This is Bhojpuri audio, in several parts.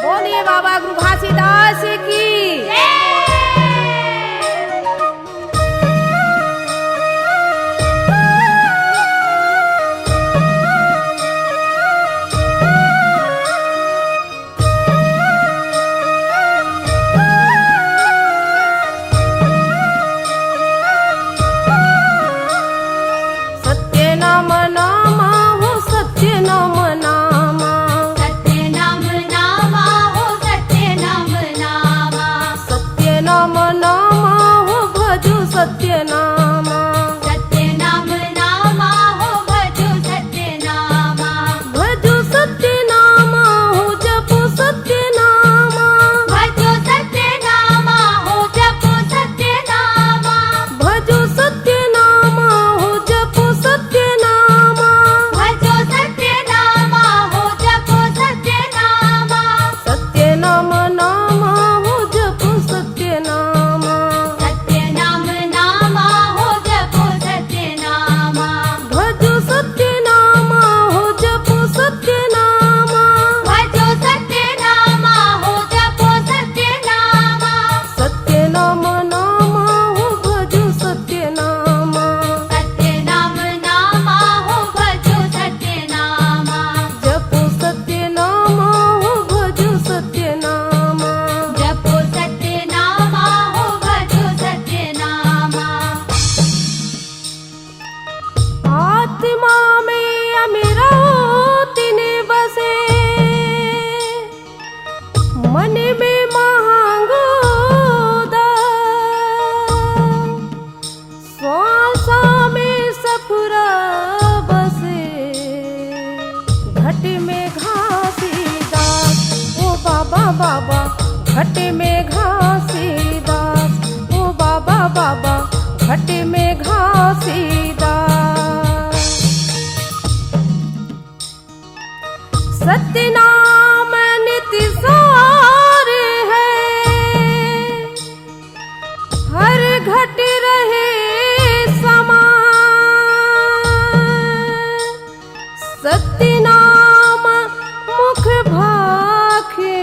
बोलिए बाबा गुरु घासीदास की। घट में घासीदास, ओ बाबा बाबा घट में घासीदास। सत्य नाम नित्य सार है, हर घट रहे समान। सत्य नाम मुख भाखे,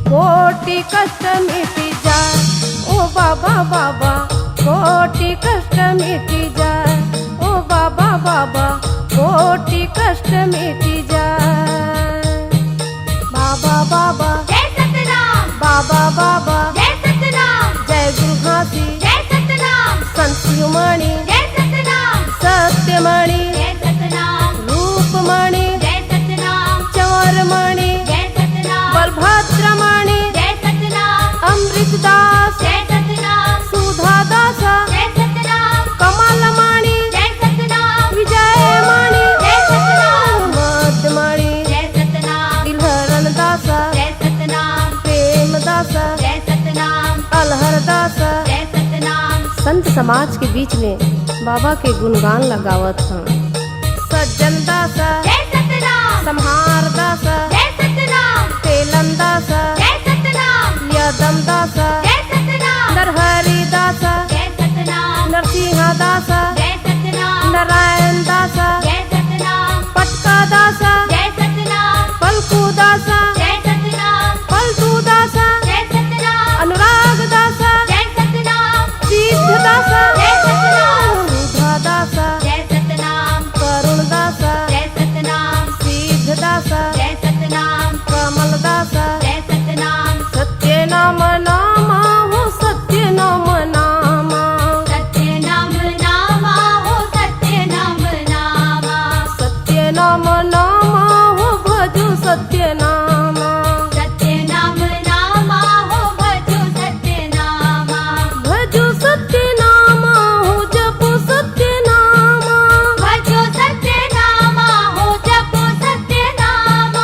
कोटि कष्ट मिट जाए, ओ बाबा बाबा कोटि कष्ट मिट जाए, ओ बाबा बाबा कोटि कष्ट मिट जाए। बाबा बाबा जय सतनाम, बाबा बाबा जय सतनाम, जय गुरु घासी, जय सतनाम, संत शिरोमणि, जय सतनाम, सत्यमणि, जय सतनाम, रूपमणि, जय सतनाम, चौरमणि, जय सतनाम, बलभद्रमणि, जय सतनाम, अमृतदास, जय सतनाम, सुधादास, जय सतनाम, कमलमणि, जय सतनाम, विजयमणि, जय सतनाम, मध्यमणि, जय सतनाम, दिलहरण दास, जय सतनाम, प्रेमदास, जय सतनाम, अलहरदास। जय सतनाम। संत समाज के बीच में बाबा के गुणगान लगावत हैं। सज्जन दास, जय सतनाम, संहार दास, जय सतनाम, तेलन दास, जय सतनाम, यदम दास, जय सतनाम, नरहरि दास, जय सतनाम, नरसिंह दास, जय सतनाम, नारायण दास, जय सतनाम, पटका दास, जय सतनाम, पलकू दास, जय सतनाम, पलटू दास, जय सतनाम, अनुराग दास, जय सतनाम, सिद्ध दास, जय सतनाम, सुधा दास, जय सतनाम, करुण दास, जय सतनाम, सिद्ध दास, जय सतनाम, कमल दास। जय सतनाम, सत्य नाम नामा हो, सत्य नाम नामा, सत्य नाम नामा हो, सत्य नाम नामा, सत्य नाम नामा हो, भजो सत्य नामा, सत्य नाम नामा हो, भजो सत्य नामा, भजो सत्य नामा हो, जपो सत्य नामा, भजो सत्य नामा हो, जपो सत्य नामा,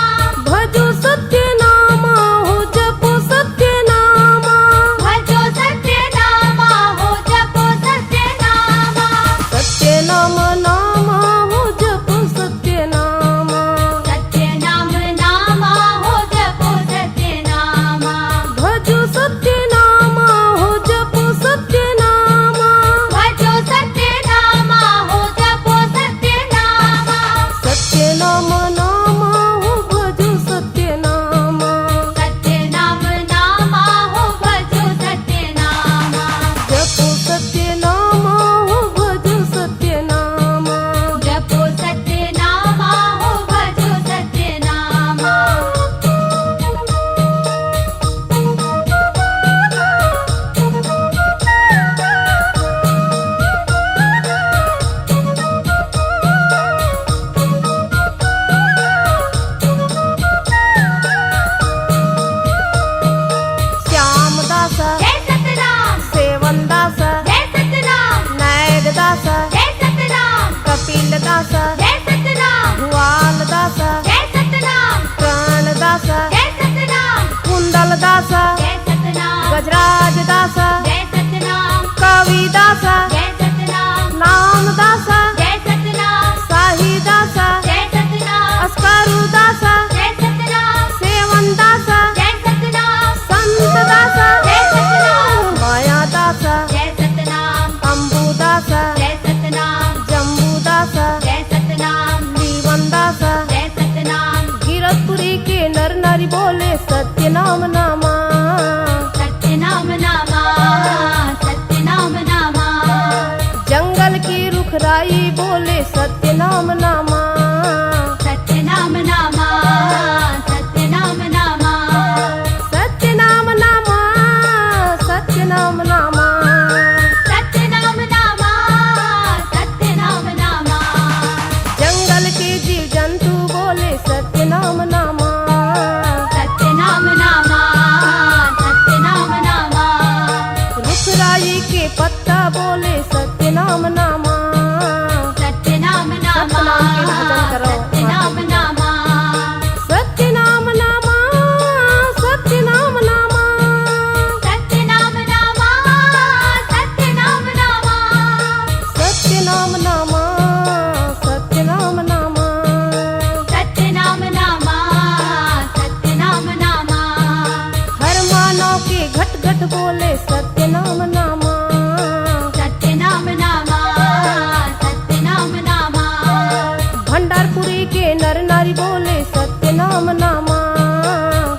बोले सत्य नाम नामा।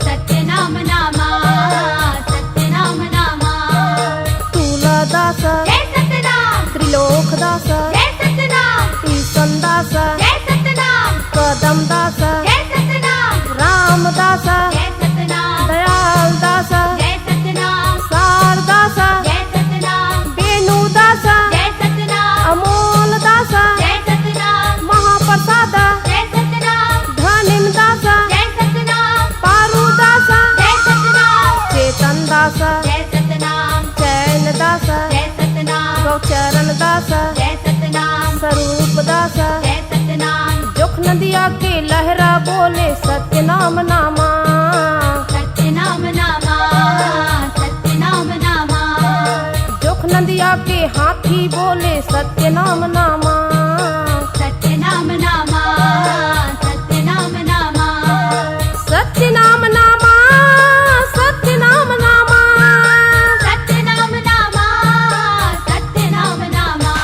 सत्य नाम नामा, सत्य नाम नामा। तुलदास जय सतनाम, त्रिलोकदास जय सतनाम, ईशनदास जय सतनाम, कदमदास जय सतनाम, रामदास जय सतनाम, दयालदास जय सतनाम, शारदास जय सतनाम, वेणुदास जय सतनाम, अमोलदास जय सतनाम, महाप्रसाद जय सतनाम, धनिमदास जय सतनाम, पारुदास जय सतनाम, चेतनदास जय सतनाम, चैनदास जय सतनाम, गौचरणदास जय सतनाम, स्वरूपदास जय सतनाम। जोख नदिया के लहरा बोले सत्य नाम नामा। सत्य नाम नामा, सत्य नाम नामा। जोख नदिया के हाथी बोले सत्य नाम नामा। सत्य नाम नामा, सत्य नाम नामा। सत्य नाम नामा, सत्य नाम नामा। सत्य नाम नामा, सत्य नाम नामा।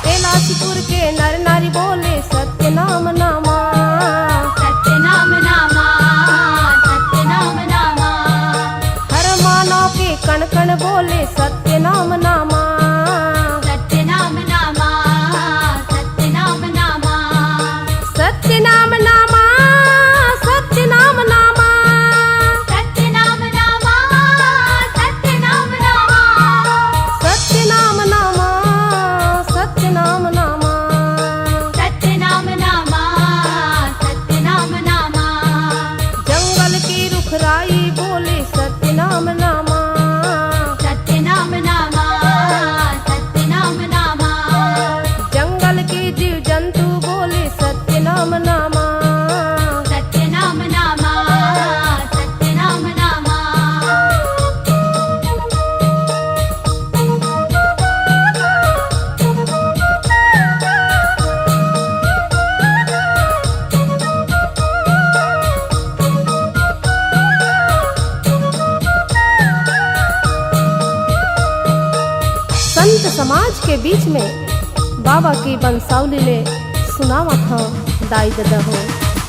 कैलाशपुर के नर नारी बोले सत्य नाम नामा। सत्य नाम नामा, सत्य नाम नामा। हर मानव के कण कण बोले सत्य नाम नामा। सत्य नाम नामा, सत्य नाम नामा। सत्य नाम नामा, सत्य नाम नामा। सत्य नाम नामा, सत्य नाम नामा। सत्य नाम नामा, सत्य नाम नामा। सत्य नाम नामा, सत्य नाम नामा। जंगल की रुखराई बोले सत्य नाम नामा। सत्य नाम नामा, सत्य नाम नामा। जंगल के जीव जंतु बोले सत्य नाम नामा। सत्य नाम नामा, सत्य नाम नामा। संत समाज के बीच में बाबा की बंसावली ले सुनावा था दाई ददा हो।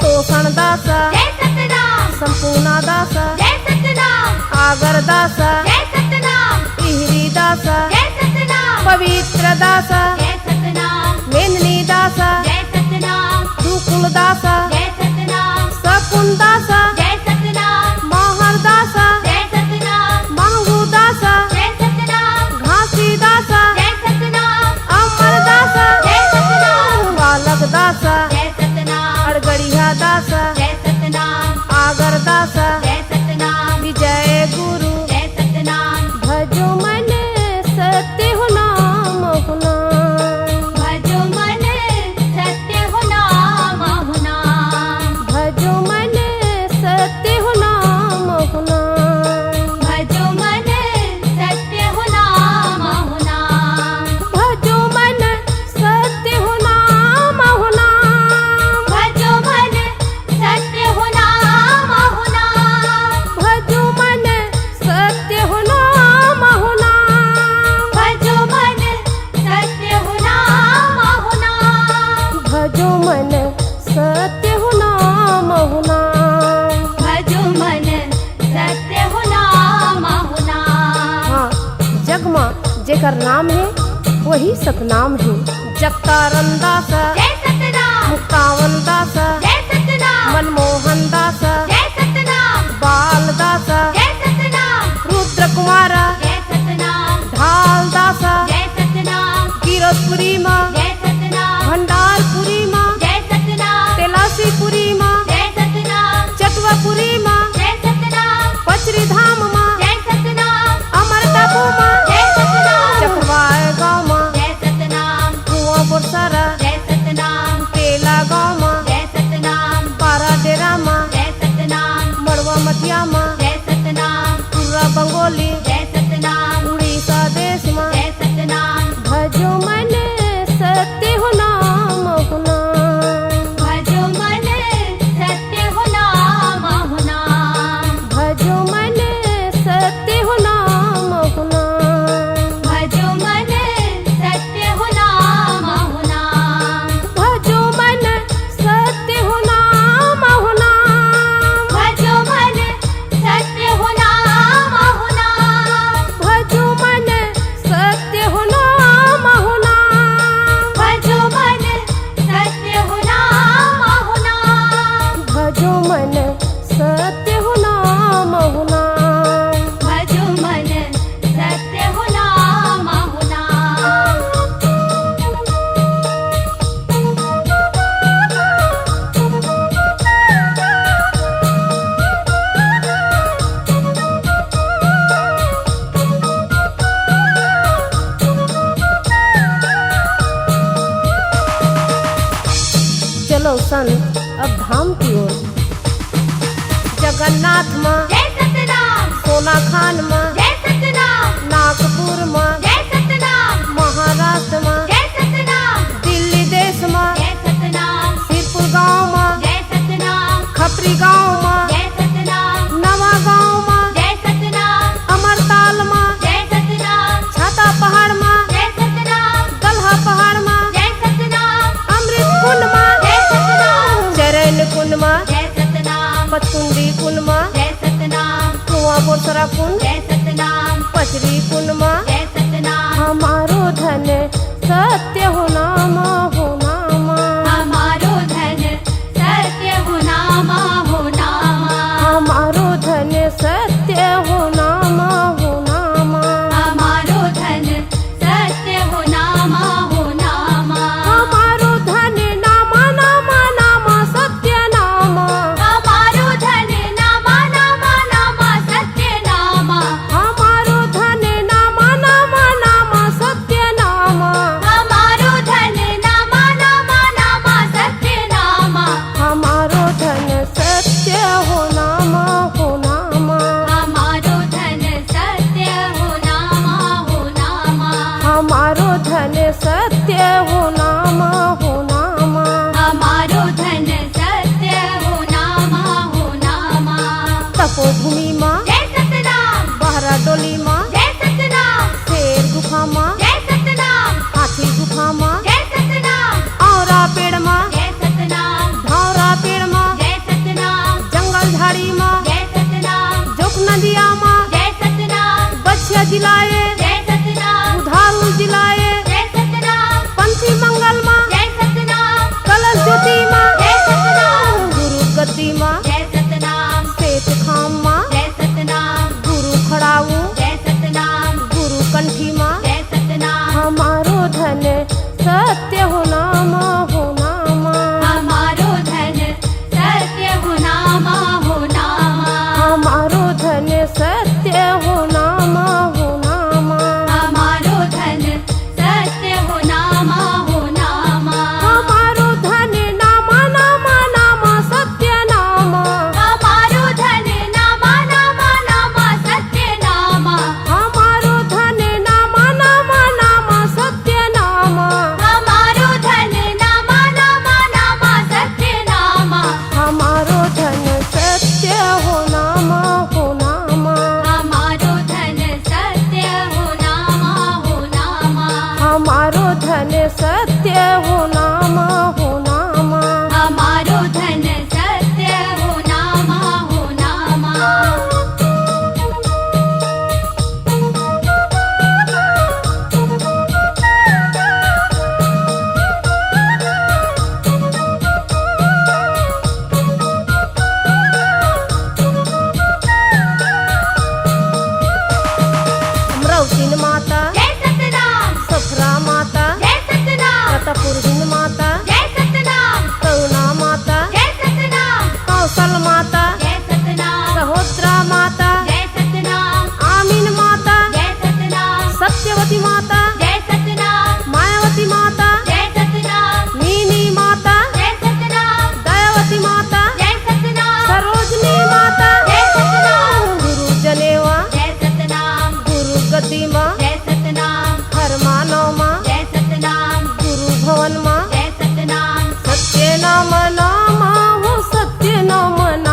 तोषण दास जय सतनाम, संपूर्णा दास जय सतनाम, आगर दास जय सतनाम, इहरी दास जय सतनाम, पवित्र दास जय सतनाम, मेननी दास जय सतनाम, दुकुल दास जय सतनाम, सकुन दास जय सतनाम, महर दास जय सतनाम, महू दास जय सतनाम, घासी दास जय सतनाम, अमर दास जय सतनाम, बालक दास जय सतनाम, अड़गड़िया दास जय सतनाम, आगर दास जय सतनाम, विजय गुरु जय सतनाम। भजो मन सत्य हो नाम हो नाम। भजो मन सत्य हो नाम हो नाम। भजो मन सत्य हो नाम हो नाम। भजो मन सत्य हो नाम हो नाम। भजो मन सत्य हो नाम हो नाम। भजो मन सत्य हो नाम हो नाम। भजो मन सत्य हो नाम हो नाम। भजो मन सत्य हो नाम हो नाम। भजो मन सत्य हो नाम हो नाम। भजो मन सत्य हो नाम हो नाम। हाँ, जग माँ जेकर नाम है वही सतनाम है। जगतारण दास जय सतनाम, मुक्तावन दास जय सतनाम, मनमोहन दास जय सतनाम, बाल दास जय सतनाम, रुद्र कुमार जय सतनाम, ढाल दास जय सतनाम, गिरधपुरी माँ जय सतनाम, भंडारपुरी माँ जय सतनाम, तेलासीपुरी माँ जय सतनाम, चटवापुरी माँ जय सतनाम, पचरी धाम माँ जय सतनाम, अमर टापू माँ जय सतनाम, चकवाय गाँव माँ जय सतनाम, कुआं बुरसर जय सतनाम, तेला गाँव माँ जय सतनाम, पारा डेरा माँ जय सतनाम, मड़वा मटिया माँ जय सतनाम, पूरा बंगोली जय सतनाम, उड़ीसा देश माँ जय सतनाम। भजो मन सत्य हो नाम हो नाम। भजो मन सत्य हो नाम हो नाम। भजो मन सत्य हो नाम हो नाम। भजो मन सत्य हो नाम हो नाम। भजो मन सत्य हो नाम भजो मन सत्य हो नाम हो नाम। भजो मन सत्य हो नाम हो नाम। चलो सन अब धाम की ओर। जगन्नाथ माँ, जय सतनाम, सोना खान माँ, जय सतनाम, नागपुर माँ, जय सतनाम, महाराष्ट्र माँ, जय सतनाम, दिल्ली देश माँ, जय सतनाम, सिरपुर गाँव माँ, जय सतनाम, खपरी गाँव माँ, जय सतनाम, नवा गाँव माँ, जय सतनाम, अमरताल माँ, जय सतनाम, छाता पहाड़ माँ, जय सतनाम, गल्हा पहाड़ माँ, जय सतनाम, अमृत कुंड माँ, जय सतनाम, चरैन कुंड माँ, जय सतनाम, पचकुंडी कुंड माँ, जय सतनाम, कुआं बोसरा कुंड, जय सतनाम, पचरी कुंड माँ। जय सतनाम, हमारो धन सत्य हो नाम हो नाम। हमारो धन सत्य हो नाम हो नाम। हमारो धन सत्य हो नाम हो नाम। हमारो धन सत्य हो नाम हो नाम। हमारो धन नाम नाम नाम सत्य नाम। हमारो धन नाम नाम नाम सत्य नाम। हमारो धन नाम नाम नाम सत्य नाम। हमारो धन नाम नाम नाम सत्य नाम। हमारो धन सत्य हो नाम हो नाम। हमारो धन सत्य हो नाम हो नाम। हमारो धन सत्य हो नाम हो नाम। हमारो धन सत्य हो नाम हो नाम। तपोभूमि माँ, जय सतनाम, बहरा डोली माँ, जय सतनाम, शेर गुफा माँ, जय सतनाम, हाथी गुफा माँ, जय सतनाम, औरा पेड़ माँ, जय सतनाम, धौरा पेड़ माँ, जय सतनाम, जंगल झाड़ी माँ, जय सतनाम, जोक नदिया माँ, जय सतनाम, बछिया जिलाए, जय सतनाम, उधारू जिलाए, जय सतनाम, पंथी मंगल माँ, जय सतनाम, कलश ज्योति माँ, जय सतनाम, गुरु गद्दी माँ, जय सतनाम, श्वेत खाम माँ, जय सतनाम, गुरु खड़ाऊ, जय सतनाम, गुरु कंठी माँ। जय सतनाम, हमारो धन सत्य हो नाम हो नाम। हमारो धन सत्य हो नाम हो नाम। हमारो धन सत्य हो नाम हो नाम। हमारो धन सत्य हो नाम हो नाम। हमारो धन नाम नाम नाम सत्य नाम। हमारो धन नाम नाम नाम सत्य नाम। हमारो धन नाम नाम नाम सत्य नाम। हमारो धन नाम नाम नाम सत्य नाम। हमारो धन सत्य हो नाम हो नाम। हमारो धन सत्य हो नाम हो नाम। हमारो धन सत्य हो नाम हो नाम। हमारो धन सत्य हो नाम हो नाम। अमरावतीन माता, जय सतनाम, सफरा माता, जय सतनाम, प्रतापपुरहीन माता, जय सतनाम, करुणा माता, जय सतनाम, कौशल माता, जय सतनाम, सहोत्रा माता, जय सतनाम, आमीन माता, जय सतनाम, सत्यवती माता, जय सतनाम, मायावती माता, जय सतनाम, मीनी माता, जय सतनाम, दयावती माता, जय सतनाम, सरोजनी माता, जय सतनाम, गुरु जनेवा, जय सतनाम, गुरु गद्दी माँ, जय सतनाम, हर मानव माँ, जय सतनाम, गुरु भवन माँ, जय सतनाम, सत्य नाम नाम हो सत्य नाम नाम।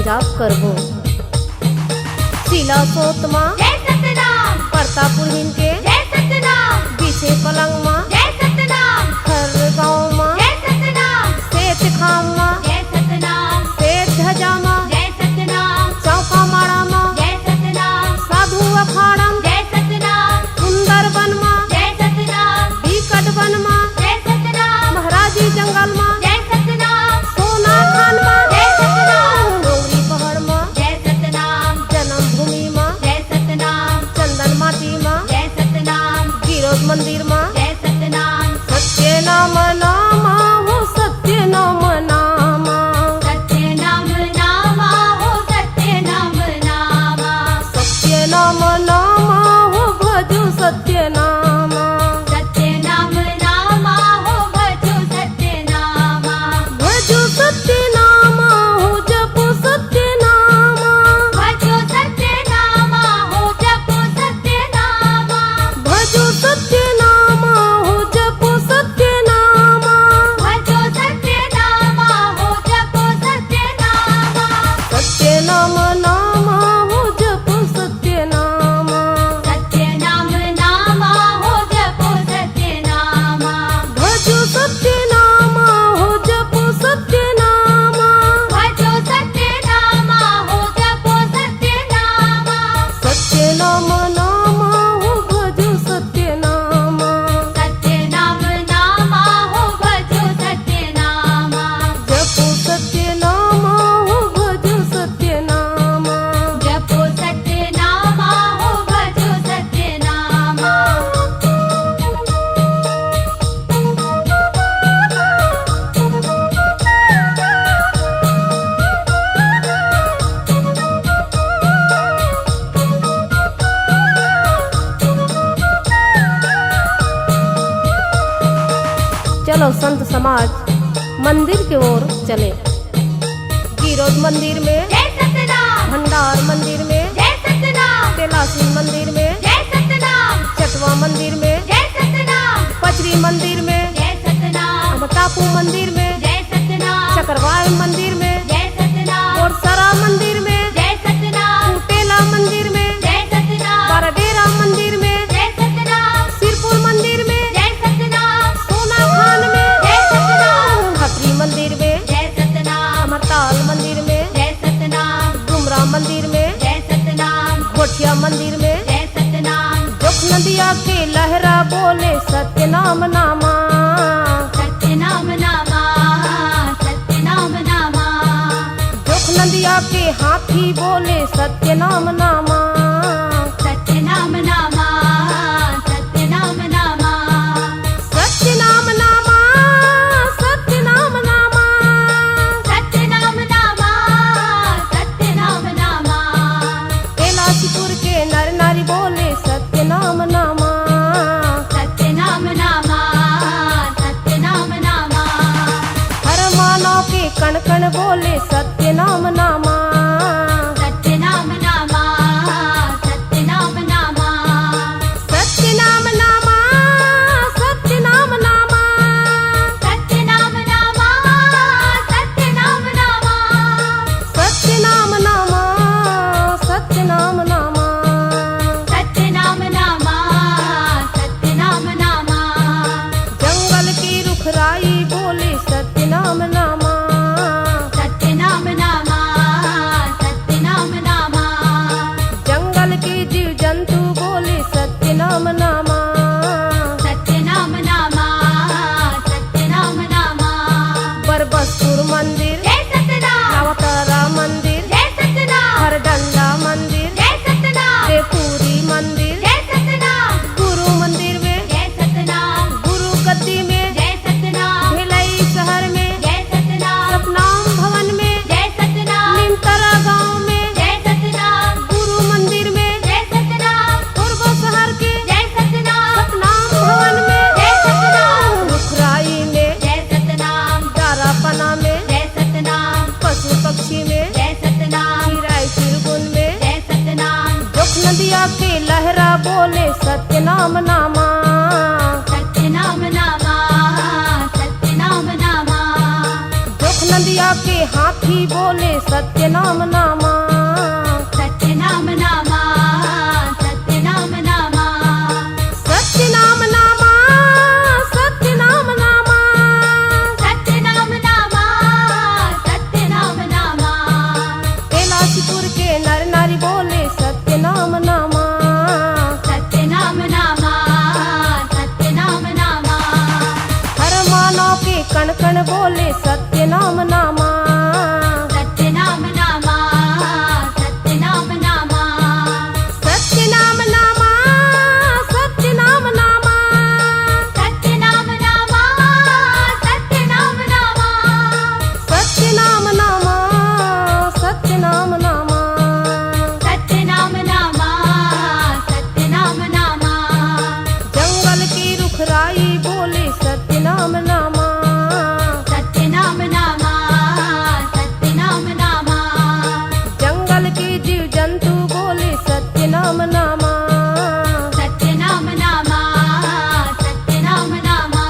जाप करबो। शीला सोत माँ जय सतनाम प्रतापुर हिनके जय सतनाम पीछे पलंग माँ जय सतनाम हर गाँव माँ जय सतनाम सेठ खाम माँ जय सतनाम सेठ ध्वजा माँ जय सतनाम चौका माड़ा माँ जय सतनाम साधु अखाड़म जय सतनाम सुंदर वन माँ जय सतनाम बीकट वन माँ जय सतनाम महाराजी जंगल माँ जय सतनाम सोना खान माँ जय सतनाम डोंगरी पहाड़ माँ जय सतनाम जन्मभूमि माँ जय सतनाम चंदन माटी माँ जय सतनाम गिरोध मंदिर माँ जय सतनाम सत्य नाम नामा हो सत्य नाम नामा सत्य नाम नामा हो सत्य नाम नामा सत्य नाम नामा हो भजो सत्य नामा सत्य नाम नामा हो भजो सत्य नामा भजो सत्य नामा हो जपो सत्य नामा भजो सत्य नामा हो जपो सत्य नामा भजो सत्य नामा हो जपो सत्य नामा भजो सत्य नामा हो जपो सत्य नामा सत्य नाम नामा हो जपो सत्य नामा सत्य नाम नामा हो जपो सत्य नामा भजो सत्य नामा हो जपो सत्य नामा भजो सत्य नामा हो जपो सत्य नामा सत्य नाम नामा हो भजो सत्य नामा सत्य नाम नामा हो भजो सत्य नामा जपो सत्य नामा हो भजो सत्य नामा जपो सत्य नामा हो भजो सत्य नामा चलो संत समाज मंदिर की ओर चले। गिरोध मंदिर में जय सतनाम भंडार मंदिर में जय सतनाम कैलाशी मंदिर में जय सतनाम चटवा मंदिर में जय सतनाम पचरी मंदिर में जय सतनाम टापू मंदिर में जय सतनाम चक्रवाल मंदिर में जय सतनाम गोरसरा मंदिर में जय सतनाम कुटेला मंदिर में जय सतनाम बाराडेरा मंदिर में जय सतनाम सिरपुर मंदिर में जय सतनाम सोना खान में जय सतनाम खपरी मंदिर में जय सतनाम अमरताल मंदिर में जय सतनाम डुमरा मंदिर में जय सतनाम गोठिया मंदिर में जय सतनाम जोख नदिया के लहरा बोले सत्य नाम नामा सत्य नाम नामा सत्य नाम नामा जोख नदिया के हाथी बोले सत्य नाम नामा सत्य नाम नामा सत्य नाम नामा सत्य नाम नामा सत्य नाम नामा सत्य नाम नामा सत्य नाम नामा कैलाशीपुर के नर नारी बोले सत्य नाम नामा सत्य नाम नामा सत्य नाम नामा हर मानव के कण कण बोले सत्य नाम नामा सत्य नाम नामा सत्य नाम नामा सत्य नाम नामा सत्य नाम नामा सत्य नाम नामा सत्य नाम नामा सत्य नाम नामा सत्य नाम नामा सत्य नाम नामा सत्य नाम नामा जंगल की रुखराई बोले सत्य नाम नामा सत्य नाम नामा सत्य नाम नामा जंगल के जीव जंतु बोले सत्य नाम नामा सत्य नाम नामा सत्य नाम नामा बरबसपुर मंदिर जय सतनाम रावतारा मंदिर जय सतनाम हरडंडा मंदिर जय सतनाम देवपुरी मंदिर जय सतनाम गुरु मंदिर में जय सतनाम गुरु गद्दी में जय सतनाम भिलाई शहर में जय सतनाम सतनाम भवन में जय सतनाम निमतरा गांव में जय सतनाम गुरु मंदिर में जय सतनाम पूर्व शहर के जय सतनाम सतनाम भवन में जय सतनाम रुखराई में जय सतनाम दारापना में जय सतनाम पशु पक्षी में जय सतनाम चिराई चिरगुन में जय सतनाम जोख नदिया के लहरा बोले सत्य नाम नामा सत्य नाम नामा सत्य नाम नामा जोख नदिया के हाथी बोले सत्य नाम नामा। सत्य नाम नामा, सत्य नाम नामा, सत्य नाम नामा, सत्य नाम नामा, सत्य नाम नामा, सत्य नाम नामा, कैलाशपुर के नर नारी बोले सत्य नाम नामा। सत्य नाम नामा, सत्य नाम नामा, हर मानव के कण कण बोले सत्य नाम नामा। सत्य नाम नामा, सत्य नाम नामा, सत्य नाम नामा, सत्य नाम नामा, सत्य नाम नामा, सत्य नाम नामा, सत्य नाम नामा, सत्य नाम नामा। सत्य नाम नामा, सत्य नाम नामा, जंगल की रुखराई बोले सत्य नाम नामा। सत्य नाम नामा, सत्य नाम नामा, जंगल के जीव जंतु बोले सत्य नाम नामा। सत्य नाम नामा, सत्य नाम नामा,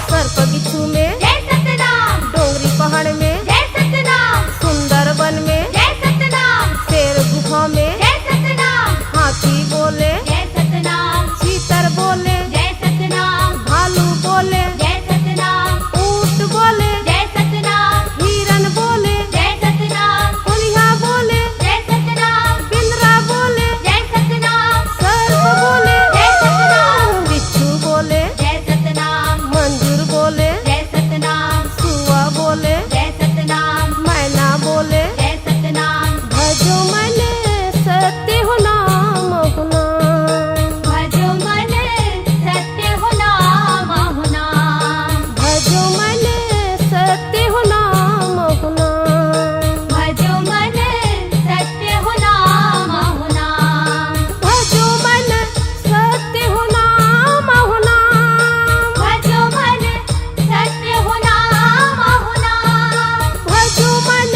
सर्प बिच्छू में, जय सतनाम, डोंगरी पहाड़ में, जय सतनाम, सुंदर वन में, जय सतनाम, शेर गुफा में, जय सतनाम, हाथी बोले, जय सतनाम, चीतर बोले, जय सतनाम, भालू बोले, जय सतनाम, ऊंट बोले, जय सतनाम, हिरन बोले, जय सतनाम, कुलिया बोले, जय सतनाम, बिंद्रा बोले, जय सतनाम, सर्प बोले, जय सतनाम, बिच्छू बोले, जय सतनाम, मंजूर बोले, जय सतनाम, सुआ बोले, जय सतनाम, मैना बोले, जय सतनाम, भजो मैंने सत्य हो नाम हो नाम। भजो मन सत्य हो नाम हो नाम, भजो मैंने सत्य हो नाम हो नाम। भजो मन सत्य हो नाम हो नाम, भजो मन सत्य हो नाम हो नाम। भजो मन सत्य हो नाम हो नाम, भजो मन सत्य हो नाम हो नाम। भजो मन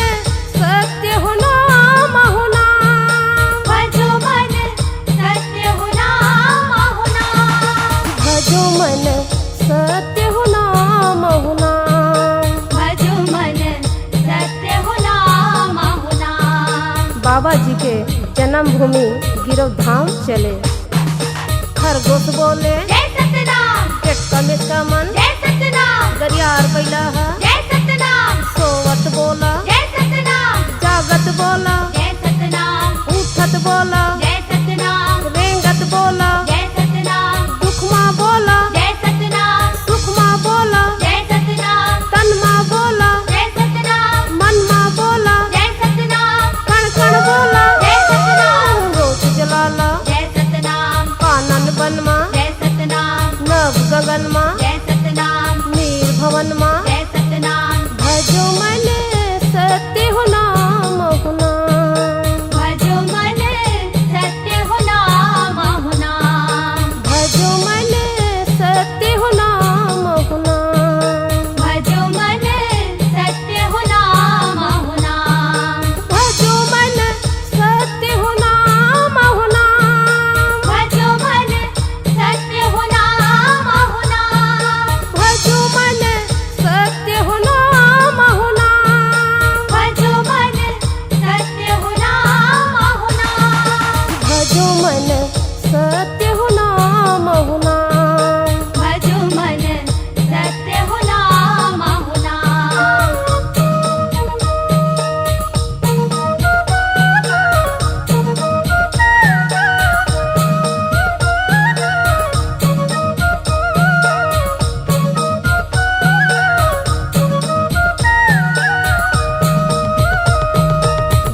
सत्य हो नाम हो नाम, भजो मन सत्य हो नाम हो नाम। भजो मन सत्य हो नाम हो नाम, बाबा जी के जन्मभूमि गिरव धाम चले। खरगोश बोले, जय सतनाम, टेक्का मेक्का मन, जय सतनाम, गरियार बैला है, जय सतनाम, सोवत बोला, जय सतनाम, जागत बोला, जय सतनाम, उठत बोला, जय सतनाम, रेंगत बोला, जय सतनाम, दुखमा बोला, जय सतनाम, सुखमा बोला, जय सतनाम, तनमा बोला, जय सतनाम, मनमा बोला, जय सतनाम, कण कण बोला, जय सतनाम, रोज जलाला, जय सतनाम, कानन बनमा, जय सतनाम, नभ गगनमा, जय सतनाम, नीर भवनमा। जय सतनाम, भजो मैंने सत्य हो नाम हो नाम। भजो मन सत्य हो नाम हो नाम, भजो मैंने सत्य हो नाम हो नाम। भजो मन सत्य हो नाम हो नाम, भजो मन सत्य हो नाम हो नाम। भजो मन सत्य हो नाम हो नाम, भजो मन सत्य हो नाम हो नाम। भजो मन सत्य हो नाम हो नाम, भजो मन सत्य हो नाम हो नाम। भजो मन सत्य हो नाम हो नाम,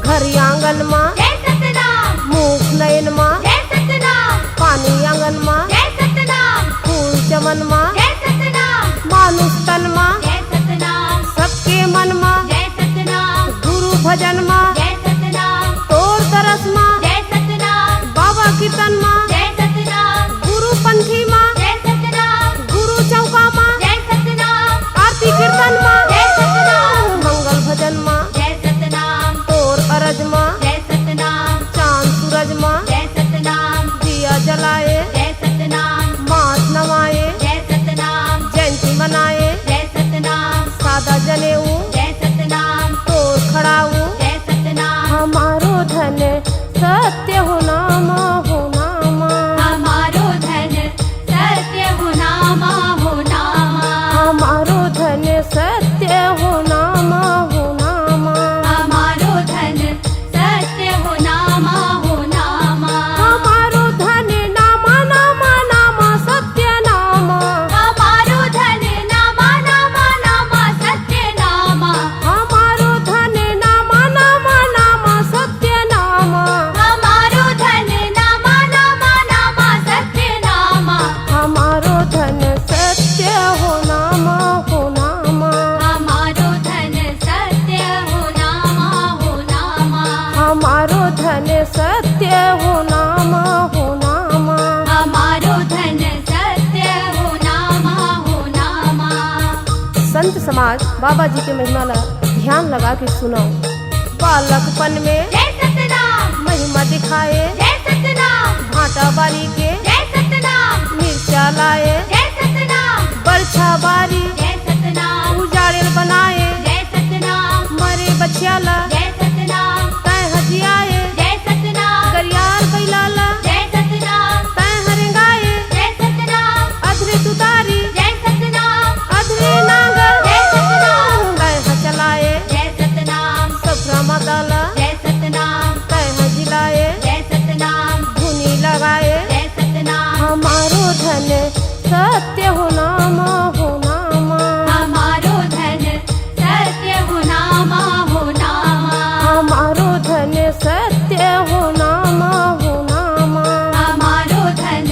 घर आंगन माँ, जय सतनाम, मुख नयन माँ, जय सतनाम, पानी आंगन माँ, जय सतनाम, फूल चमन माँ, जय सतनाम, मानुष तन माँ, जय सतनाम, सबके मन माँ, जय सतनाम, गुरु भजन माँ, जय सतनाम, तोर तरस माँ, जय सतनाम, बाबा कीर्तन माँ, जय सतनाम, गुरु पंथी माँ, जय सतनाम, गुरु चौका माँ, जय सतनाम, सत्य हो नाम हो नाम। हमारो धन सत्य हो नामा हो नामा। हमारो धन सत्य हो नाम हो नाम। हमारो धन सत्य हो नामा हो नामा। हमारो धन नाम नाम नाम सत्य नाम। हमारो धन नामा नामा नामा सत्य नामा। हमारो धन नाम नाम नाम सत्य नाम। हमारो धन नामा नामा नामा सत्य नामा। हमारो धन सत्य हो नाम हो नाम। हमारो धन सत्य हो नामा हो नामा। हमारो धन सत्य हो नाम हो नाम। हमारो धन सत्य हो नामा हो नामा। संत समाज बाबा जी के महिमा ला ध्यान लगा के सुनो। बालकपन में जय सतनाम। महिमा दिखाए, जय सतनाम। भाटा बारी के जय सतनाम। मिर्चा लाए, जय सतनाम। बरछा बारी जय सतनाम। उजाड़ेल बनाए। जय सतनाम। मरे बछियाला जय सतनाम। तय हजियाए, जय सतनाम। गरियार बैलाला जय सतनाम। तय हरेंगाए। जय सतनाम। अधरे तुतारी जय सतनाम। अधरे नांगर जय सतनाम। तय हचलाए। जय सतनाम। सफरा मदाला जय सतनाम। तय हजिलाए। जय सतनाम। धुनी लगाए। जय सतनाम। हमारो धन सत्य हो नाम हो नाम। हमारो धन सत्य हो नामा हो नामा। हमारो धन सत्य हो नाम हो नाम। हमारो धन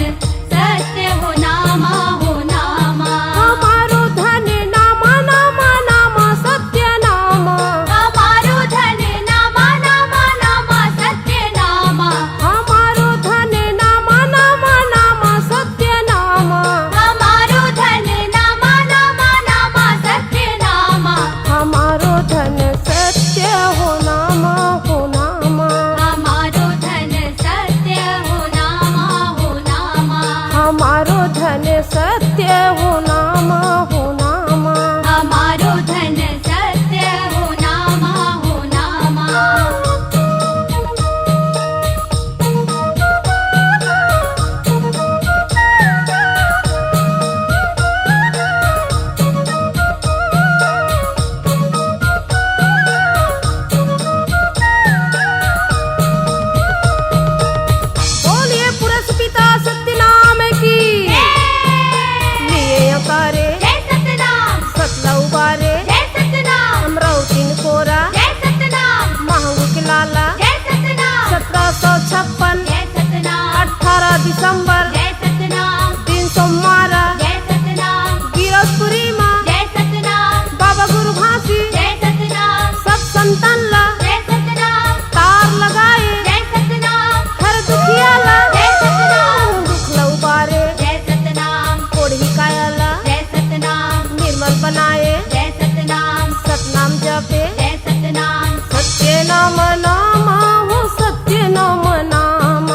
सत्य हो नामा हो नामा। हमारो धन नाम नाम नाम सत्य नाम। हमारो धन नामा नामा नामा सत्य नामा। हमारो धन नाम नाम नाम सत्य नाम। हमारो धन नामा नामा नामा सत्य नामा। हमारो धन सत्य हो नाम हो नाम। हमारो धन सत्य हो नामा हो नामा। हमारो धन सत्य हो नाम हो नाम। हमारो धन सत्य हो नामा हो नामा। बोलिए पुरुष पिता सत्य नाम की। लिए अकारे जय सतनाम। सतला उबारे जय सतनाम। अमरावती कोरा जय सतनाम। महंगू के लाला जय सतनाम। 1756 जय सतनाम। 18 दिसंबर जय सतनाम। दिन सोमवार जय सतनाम। गिरसपुरी माँ जय सतनाम। बाबा गुरु घासी जय सतनाम। सब संतन ला जय सतनाम। तार लगाए। जय सतनाम। हर दुखिया ला जय सतनाम। दुख ला उबारे। जय सतनाम। कोढ़ी कायला जय सतनाम। निर्मल बनाए। जय सतनाम। सतनाम जपे जय सतनाम। सत्य नाम नाम हो सत्य नाम नाम।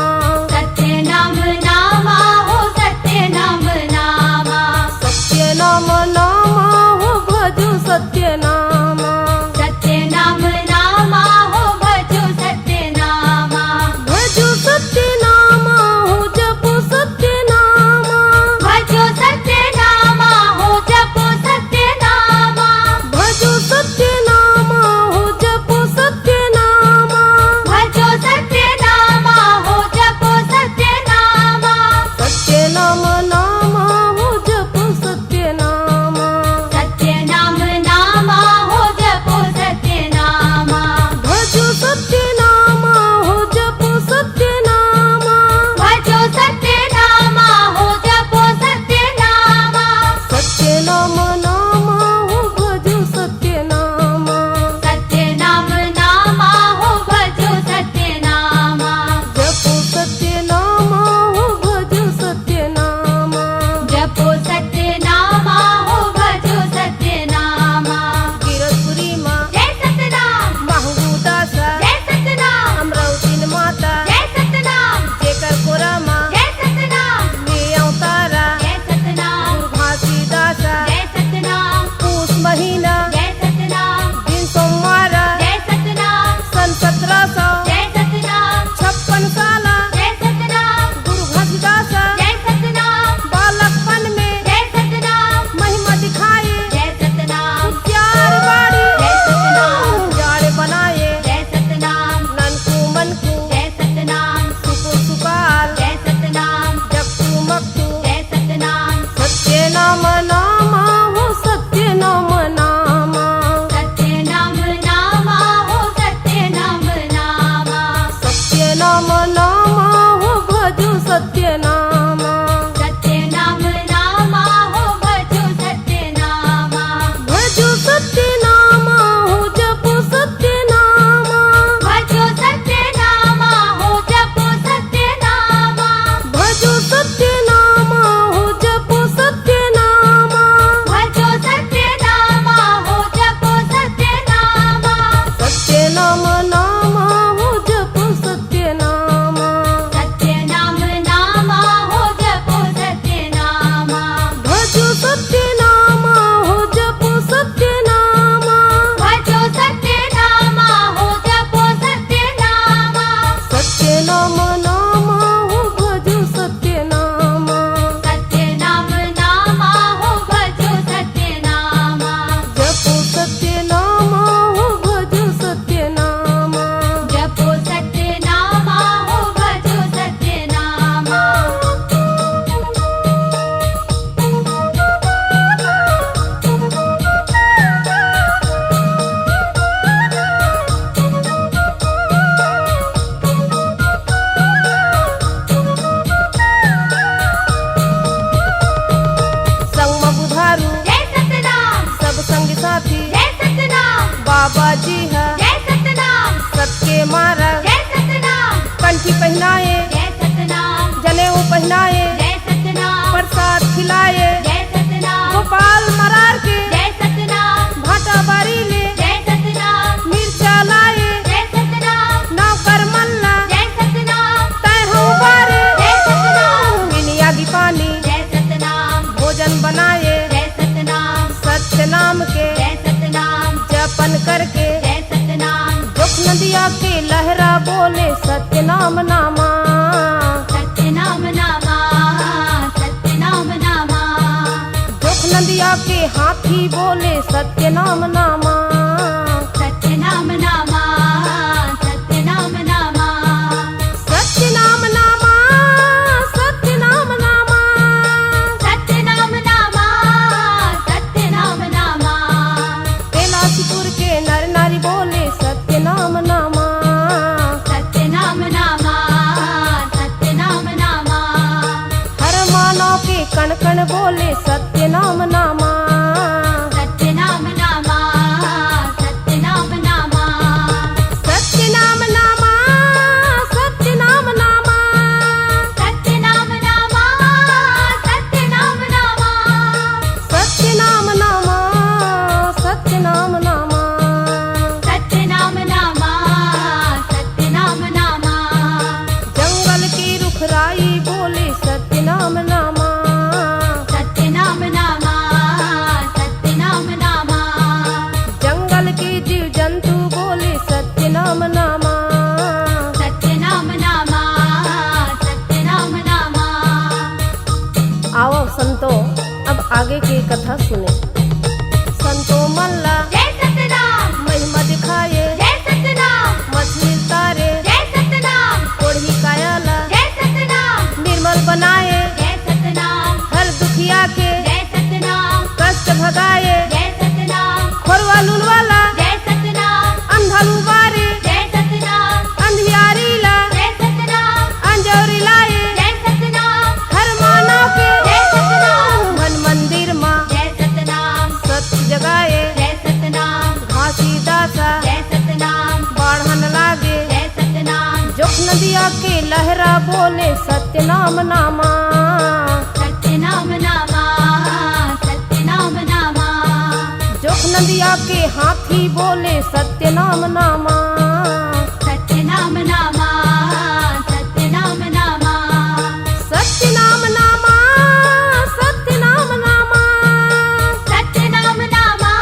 सत्य नाम नामा हो सत्य नाम नामा। सत्य नाम नाम हो भजो सत्य नाम। सत्य नाम नामा कंठी पहनाए, जय सतनाम, जनेऊ पहनाए, जय सतनाम, प्रसाद खिलाए, जय सतनाम, गोपाल मरार के जय सतनाम, भाटा बारी ले, जय सतनाम, मिर्चा लाए, जय सतनाम, नौकर मल्ला जय सतनाम, तय हो बारे, जय सतनाम, बिनिया की पानी जय सतनाम, भोजन बनाए, जय सतनाम, सत्य नाम के जय सतनाम, जपन करके जय सतनाम, दुख नदिया के लहरा बोले सत्य नाम नामा, सत्यनाम नामा, सत्यनाम नामा, दुख नदिया के हाथी बोले सत्य नाम नामा, सत्यनाम नामा, सत्यनाम नामा, सत्य नाम नामा, सत्य नाम नामा, सत्यनाम नामा, सत्यनाम नामा, कैलाशपुर के नर नारी बोले सत्य नाम नामा, सत्यनाम नामा, सत्यनाम नामा, हर मानव के कण कण बोले सत्य नाम नामा, सत्यनाम नामा, सत्यनाम नामा, सत्य नाम नामा, सत्य नाम नामा, सत्यनाम नामा, सत्यनाम नामा, सत्य नाम नामा, सत्य नाम नामा, सत्यनाम नामा, सत्यनाम नामा, जंगल की रुखराई बोले सत्य नाम नामा, सत्यनाम नामा, सत्यनाम नामा, जंगल के जीव जंतु बोले सत्य नाम नामा, सत्यनाम नामा, सत्यनाम नामा, आओ संतो अब आगे की कथा सुने। संतो मल्ला जय सतनाम, महिमा दिखाए, जय सतनाम, मछली तारे, जय सतनाम, कोढ़ी कायाला जय सतनाम, निर्मल बनाए, जय सतनाम, हर दुखिया के जय सतनाम, कष्ट भगाए, जय सतनाम, खोरवा लुनवाला जय सतनाम, अंधा लुबारे, जय सतनाम, अंधियारी ला जय सतनाम, अंजौरी लाए, जय सतनाम, हर मानव के जय सतनाम, मन मंदिर माँ जय सतनाम, सत्य जगाए, जय सतनाम, घासी दासा जय सतनाम, बाढ़न लागे, जय सतनाम, जोख नदिया के लहरा बोले सत्य नाम नामा, सत्यनाम नामा, सत्यनाम नामा, जोख नदिया के हाथी बोले सत्य नाम नामा, सत्यनाम नामा, सत्यनाम नामा, सत्य नाम नामा, सत्य नाम नामा, सत्यनाम नामा,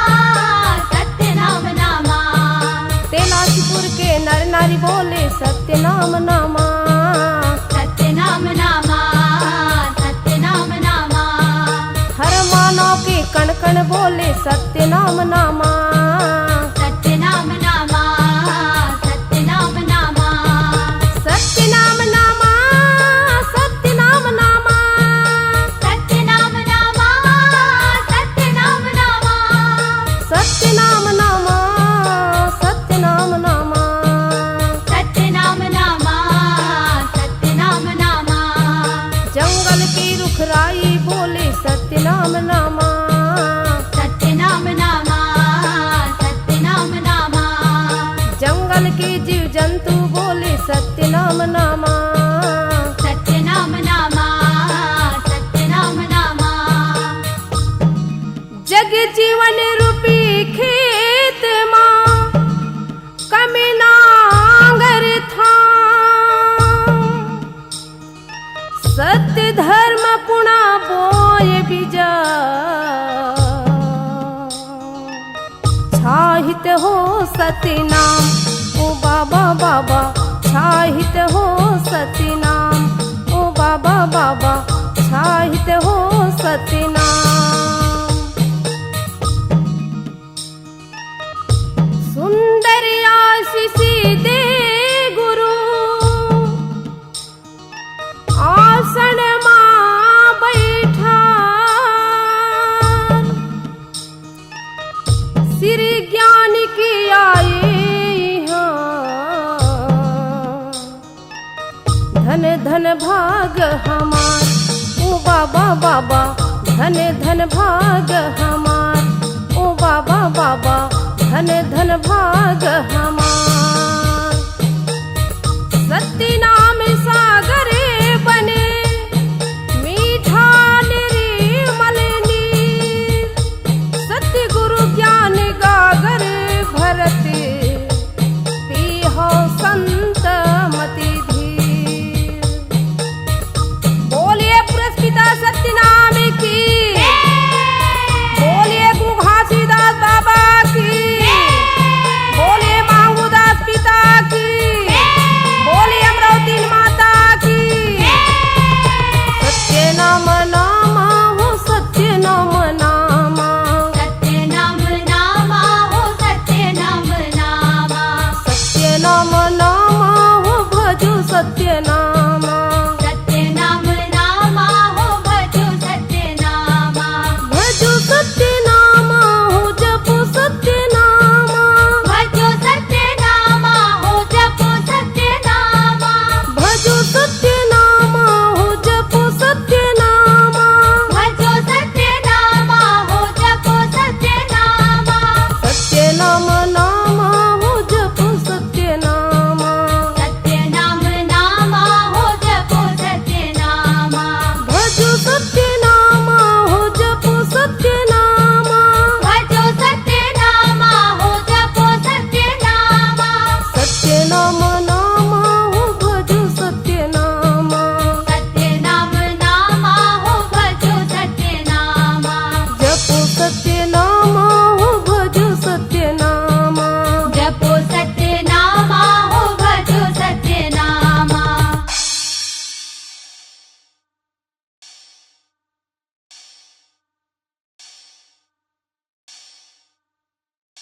सत्यनाम नामा, कैलाशपुर के नर नारी बोले सत्य नाम नामा, सत्यनाम नामा, सत्यनाम नामा, हर मानव के कण कण बोले सत्य नाम नामा, सत्यनाम नामा, सत्यनाम नामा, सत्य नाम नामा, सत्य नाम नामा, सत्यनाम नामा, सत्यनाम नामा, सत्य नाम नामा, सत्य नाम नामा, सत्यनाम नामा, सत्यनाम नामा, जंगल की रुखराई बोले सत्य नाम नामा, सत्यनाम नामा, सत्यनाम नामा, जंगल के जीव जंतु बोले सत्य नाम नामा, सत्यनाम नामा, सत्यनाम नामा, जग जीवन रूपी खेत माँ कमी नांगर था, सत्य धर्म पुणा बोय बीजा, छाहित हो सत्य नाम, ओ बाबा बाबा छाहित हो सत्य नाम, ओ बाबा बाबा छाहित हो सत्य नाम, सुंदर आशीष दे गुरु आसन मां बैठा, श्री ज्ञान की आए यहाँ, धन धन भाग हमार, ओ बाबा बाबा धन धन भाग हमार, ओ बाबा बाबा धन धन भाग हमार, सत्य नाम सत्यनाम